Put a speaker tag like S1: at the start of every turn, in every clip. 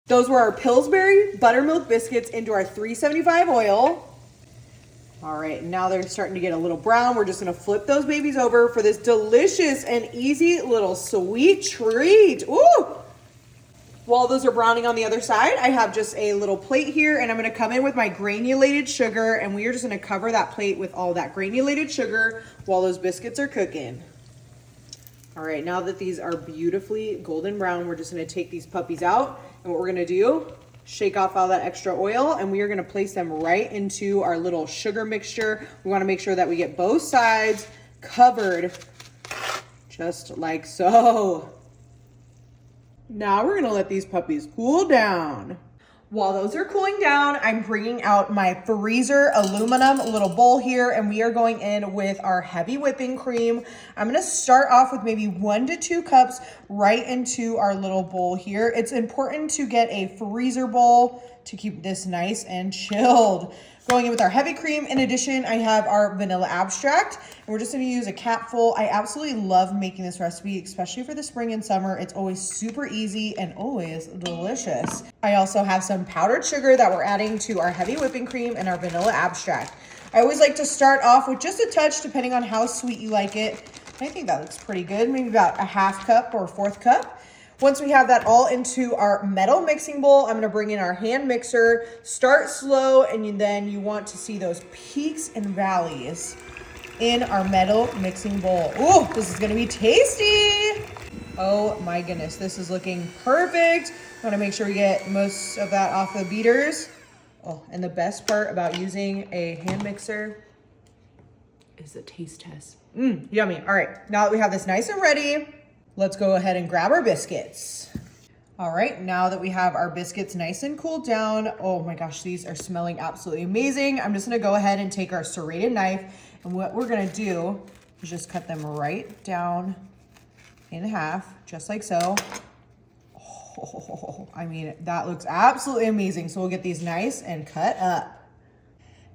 S1: Those were our Pillsbury buttermilk biscuits into our 375 oil. All right, now they're starting to get a little brown. We're just gonna flip those babies over for this delicious and easy little sweet treat. Ooh! While those are browning on the other side, I have just a little plate here, and I'm gonna come in with my granulated sugar, and we are just gonna cover that plate with all that granulated sugar while those biscuits are cooking. All right, now that these are beautifully golden brown, we're just gonna take these puppies out, and what we're gonna do, shake off all that extra oil, and we are gonna place them right into our little sugar mixture. We wanna make sure that we get both sides covered, just like so. Now we're gonna let these puppies cool down. While those are cooling down, I'm bringing out my freezer aluminum little bowl here, and we are going in with our heavy whipping cream. I'm gonna start off with maybe 1 to 2 cups right into our little bowl here. It's important to get a freezer bowl to keep this nice and chilled. Going in with our heavy cream. In addition, I have our vanilla abstract, and we're just gonna use a capful. I absolutely love making this recipe, especially for the spring and summer. It's always super easy and always delicious. I also have some powdered sugar that we're adding to our heavy whipping cream and our vanilla abstract. I always like to start off with just a touch, depending on how sweet you like it. I think that looks pretty good, maybe about a 1/2 cup or 1/4 cup. Once we have that all into our metal mixing bowl, I'm gonna bring in our hand mixer, start slow, and then you want to see those peaks and valleys in our metal mixing bowl. Ooh, this is gonna be tasty. Oh my goodness, this is looking perfect. I wanna make sure we get most of that off the beaters. Oh, and the best part about using a hand mixer is the taste test. Yummy. All right, now that we have this nice and ready, let's go ahead and grab our biscuits. All right, now that we have our biscuits nice and cooled down, oh my gosh, these are smelling absolutely amazing. I'm just gonna go ahead and take our serrated knife, and what we're gonna do is just cut them right down in half, just like so. Oh, I mean, that looks absolutely amazing. So we'll get these nice and cut up.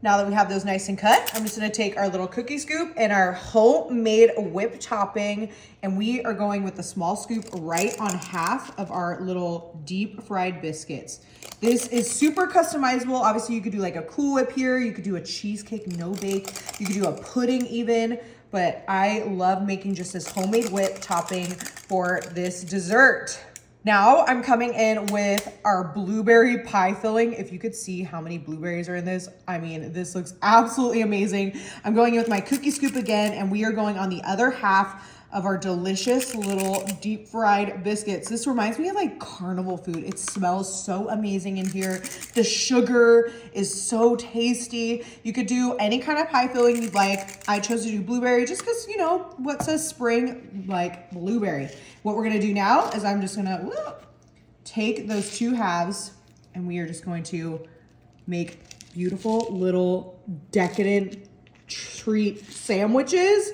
S1: Now that we have those nice and cut, I'm just gonna take our little cookie scoop and our homemade whip topping, and we are going with the small scoop right on half of our little deep fried biscuits. This is super customizable. Obviously, you could do like a Cool Whip here. You could do a cheesecake no bake. You could do a pudding even, but I love making just this homemade whip topping for this dessert. Now I'm coming in with our blueberry pie filling. If you could see how many blueberries are in this, I mean, this looks absolutely amazing. I'm going in with my cookie scoop again, and we are going on the other half of our delicious little deep fried biscuits. This reminds me of like carnival food. It smells so amazing in here. The sugar is so tasty. You could do any kind of pie filling you'd like. I chose to do blueberry just because, you know, what says spring, like blueberry. What we're gonna do now is I'm just gonna take those 2 halves, and we are just going to make beautiful little decadent treat sandwiches.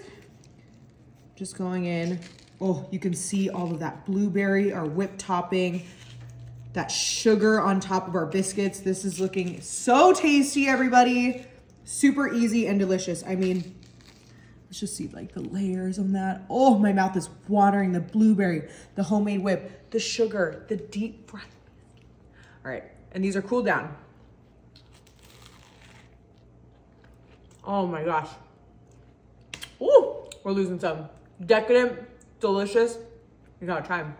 S1: Just going in. Oh, you can see all of that blueberry, our whip topping, that sugar on top of our biscuits. This is looking so tasty, everybody. Super easy and delicious. I mean, let's just see like the layers on that. Oh, my mouth is watering. The blueberry, the homemade whip, the sugar, the deep fried. All right, and these are cooled down. Oh my gosh. Ooh, we're losing some. Decadent, delicious. You gotta try them.